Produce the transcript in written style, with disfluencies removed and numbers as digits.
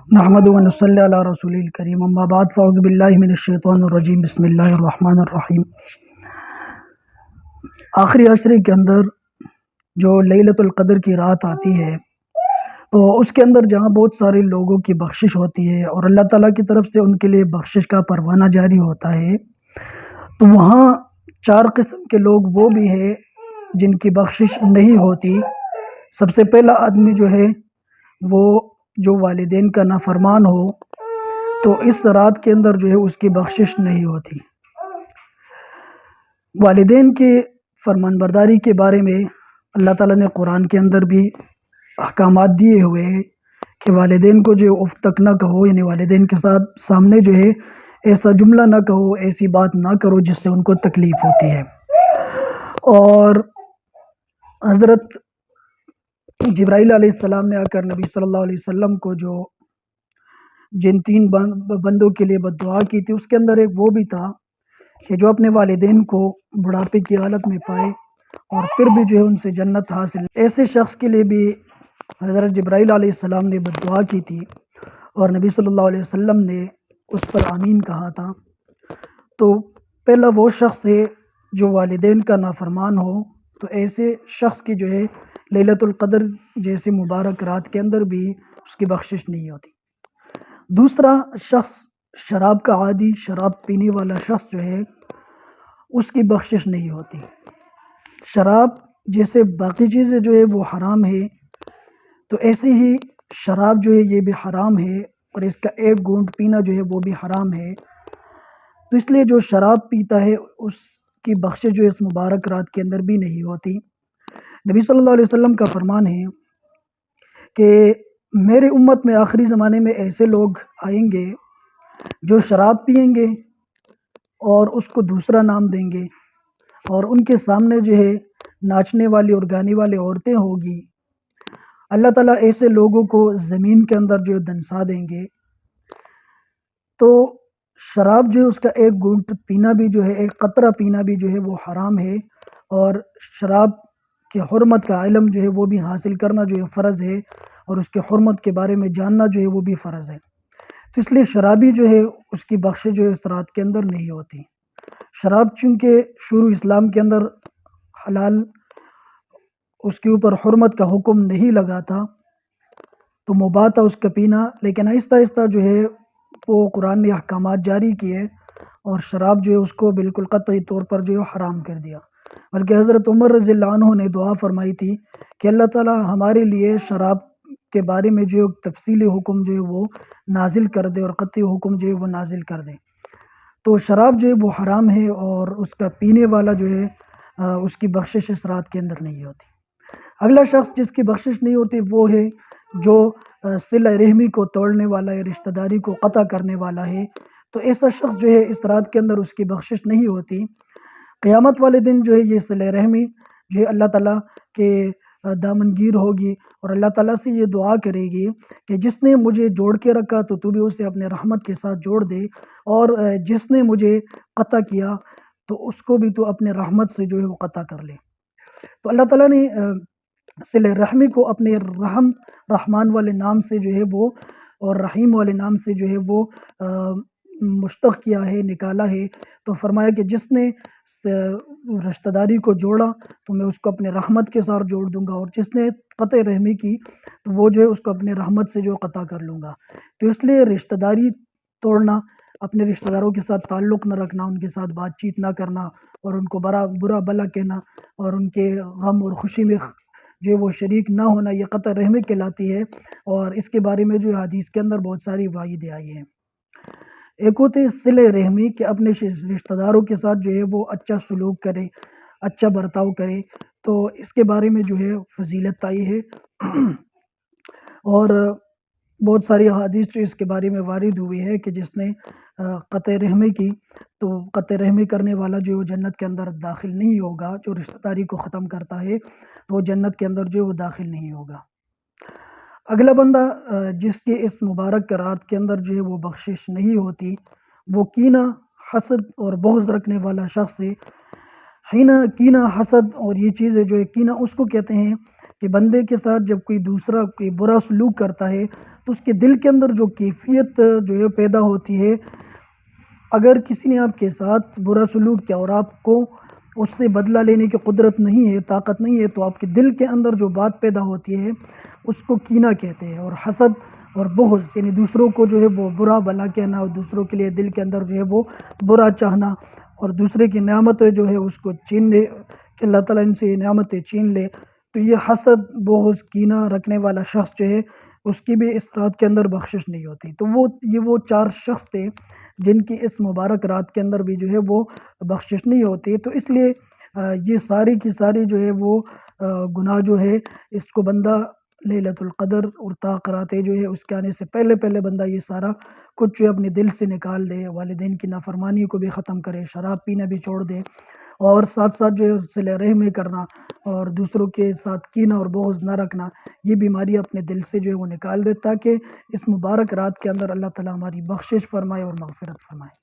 نحمد و نصلی علی رسول الکریم اما بعد فاعوذ باللہ من الشیطان الرجیم بسم اللہ الرحمن الرحیم۔ آخری عشرے کے اندر جو لیلۃ القدر کی رات آتی ہے تو اس کے اندر جہاں بہت سارے لوگوں کی بخشش ہوتی ہے اور اللہ تعالیٰ کی طرف سے ان کے لیے بخشش کا پروانہ جاری ہوتا ہے، تو وہاں چار قسم کے لوگ وہ بھی ہیں جن کی بخشش نہیں ہوتی۔ سب سے پہلا آدمی جو ہے وہ جو والدین کا نافرمان ہو، تو اس رات کے اندر جو ہے اس کی بخشش نہیں ہوتی۔ والدین کے فرمان برداری کے بارے میں اللہ تعالیٰ نے قرآن کے اندر بھی احکامات دیے ہوئے ہیں کہ والدین کو جو اف تک نہ کہو، یعنی والدین کے ساتھ سامنے جو ہے ایسا جملہ نہ کہو، ایسی بات نہ کرو جس سے ان کو تکلیف ہوتی ہے۔ اور حضرت جبرائیل علیہ السلام نے آ کر نبی صلی اللہ علیہ وسلم کو جو جن تین بندوں کے لیے بد دعا کی تھی، اس کے اندر ایک وہ بھی تھا کہ جو اپنے والدین کو بڑھاپے کی حالت میں پائے اور پھر بھی جو ہے ان سے جنت حاصل، ایسے شخص کے لیے بھی حضرت جبرائیل علیہ السلام نے بد دعا کی تھی اور نبی صلی اللہ علیہ وسلم نے اس پر آمین کہا تھا۔ تو پہلا وہ شخص ہے جو والدین کا نافرمان ہو، تو ایسے شخص کی جو ہے لیلۃ القدر جیسی مبارک رات کے اندر بھی اس کی بخشش نہیں ہوتی۔ دوسرا شخص شراب کا عادی، شراب پینے والا شخص جو ہے اس کی بخشش نہیں ہوتی۔ شراب جیسے باقی چیزیں جو ہے وہ حرام ہے، تو ایسے ہی شراب جو ہے یہ بھی حرام ہے اور اس کا ایک گھونٹ پینا جو ہے وہ بھی حرام ہے۔ تو اس لیے جو شراب پیتا ہے اس کی بخشش جو ہے اس مبارک رات کے اندر بھی نہیں ہوتی۔ نبی صلی اللہ علیہ وسلم کا فرمان ہے کہ میرے امت میں آخری زمانے میں ایسے لوگ آئیں گے جو شراب پئیں گے اور اس کو دوسرا نام دیں گے، اور ان کے سامنے جو ہے ناچنے والی اور گانے والی عورتیں ہوگی۔ اللہ تعالیٰ ایسے لوگوں کو زمین کے اندر جو ہے دنسا دیں گے۔ تو شراب جو ہے اس کا ایک گھونٹ پینا بھی جو ہے، ایک قطرہ پینا بھی جو ہے وہ حرام ہے، اور شراب کی حرمت کا علم جو ہے وہ بھی حاصل کرنا جو ہے فرض ہے، اور اس کے حرمت کے بارے میں جاننا جو ہے وہ بھی فرض ہے۔ تو اس لیے شرابی جو ہے اس کی بخشش جو ہے اس رات کے اندر نہیں ہوتی۔ شراب چونکہ شروع اسلام کے اندر حلال، اس کے اوپر حرمت کا حکم نہیں لگا تھا، تو مباح تھا اس کا پینا، لیکن آہستہ آہستہ جو ہے وہ قرآن نے احکامات جاری کیے اور شراب جو ہے اس کو بالکل قطعی طور پر جو ہے حرام کر دیا۔ بلکہ حضرت عمر رضی اللہ عنہ نے دعا فرمائی تھی کہ اللہ تعالیٰ ہمارے لیے شراب کے بارے میں جو تفصیلی حکم جو ہے وہ نازل کر دے اور قطعی حکم جو ہے وہ نازل کر دے۔ تو شراب جو ہے وہ حرام ہے اور اس کا پینے والا جو ہے اس کی بخشش اس رات کے اندر نہیں ہوتی۔ اگلا شخص جس کی بخشش نہیں ہوتی وہ ہے جو صلہ رحمی کو توڑنے والا ہے، رشتہ داری کو قطع کرنے والا ہے، تو ایسا شخص جو ہے اس رات کے اندر اس کی بخشش نہیں ہوتی۔ قیامت والے دن جو ہے یہ صلہ رحمی جو ہے اللہ تعالیٰ کے دامنگیر ہوگی اور اللہ تعالیٰ سے یہ دعا کرے گی کہ جس نے مجھے جوڑ کے رکھا تو بھی اسے اپنے رحمت کے ساتھ جوڑ دے، اور جس نے مجھے قطع کیا تو اس کو بھی تو اپنے رحمت سے جو ہے وہ قطع کر لے۔ تو اللہ تعالیٰ نے صلہ رحمی کو اپنے رحمان والے نام سے جو ہے وہ اور رحیم والے نام سے جو ہے وہ مشتق کیا ہے، نکالا ہے۔ تو فرمایا کہ جس نے رشتہ داری کو جوڑا تو میں اس کو اپنے رحمت کے ساتھ جوڑ دوں گا، اور جس نے قطع رحمی کی تو وہ جو ہے اس کو اپنے رحمت سے جو قطع کر لوں گا۔ تو اس لیے رشتہ داری توڑنا، اپنے رشتہ داروں کے ساتھ تعلق نہ رکھنا، ان کے ساتھ بات چیت نہ کرنا اور ان کو برا بلا کہنا اور ان کے غم اور خوشی میں جو ہے وہ شریک نہ ہونا، یہ قطع رحمی کہلاتی ہے، اور اس کے بارے میں جو حدیث کے اندر بہت ساری وعیدیں آئی ہیں۔ ایک ہوتے ہیں صلہ رحمی کہ اپنے رشتہ داروں کے ساتھ جو ہے وہ اچھا سلوک کرے، اچھا برتاؤ کرے، تو اس کے بارے میں جو ہے فضیلت آئی ہے اور بہت ساری حدیث جو اس کے بارے میں وارد ہوئی ہے کہ جس نے قطع رحمی کی تو قطع رحمی کرنے والا جو جنت کے اندر داخل نہیں ہوگا، جو رشتہ داری کو ختم کرتا ہے تو وہ جنت کے اندر جو وہ داخل نہیں ہوگا۔ اگلا بندہ جس کی اس مبارک رات کے اندر جو ہے وہ بخشش نہیں ہوتی، وہ کینہ، حسد اور بغض رکھنے والا شخص ہے۔ کینہ حسد اور یہ چیزیں جو ہے، کینہ اس کو کہتے ہیں کہ بندے کے ساتھ جب کوئی دوسرا کوئی برا سلوک کرتا ہے تو اس کے دل کے اندر جو کیفیت جو ہے پیدا ہوتی ہے، اگر کسی نے آپ کے ساتھ برا سلوک کیا اور آپ کو اس سے بدلہ لینے کی قدرت نہیں ہے، طاقت نہیں ہے، تو آپ کے دل کے اندر جو بات پیدا ہوتی ہے اس کو کینہ کہتے ہیں۔ اور حسد اور بغض یعنی دوسروں کو جو ہے وہ برا بھلا کہنا، اور دوسروں کے لیے دل کے اندر جو ہے وہ برا چاہنا، اور دوسرے کی نعمتیں جو ہے اس کو چھین لے کہ اللہ تعالیٰ ان سے یہ نعمتیں چھین لے، تو یہ حسد بغض کینہ رکھنے والا شخص جو ہے اس کی بھی اس رات کے اندر بخشش نہیں ہوتی۔ تو وہ 4 شخص تھے جن کی اس مبارک رات کے اندر بھی جو ہے وہ بخشش نہیں ہوتی۔ تو اس لیے یہ ساری کی ساری جو ہے وہ گناہ جو ہے اس کو بندہ لیلۃ القدر اور راتیں جو ہے اس کے آنے سے پہلے پہلے بندہ یہ سارا کچھ جو ہے اپنے دل سے نکال دے، والدین کی نافرمانی کو بھی ختم کرے، شراب پینا بھی چھوڑ دے، اور ساتھ ساتھ جو ہے صلہ رحمی کرنا اور دوسروں کے ساتھ کینہ اور بغض نہ رکھنا، یہ بیماری اپنے دل سے جو ہے وہ نکال دے، تاکہ اس مبارک رات کے اندر اللہ تعالیٰ ہماری بخشش فرمائے اور مغفرت فرمائے۔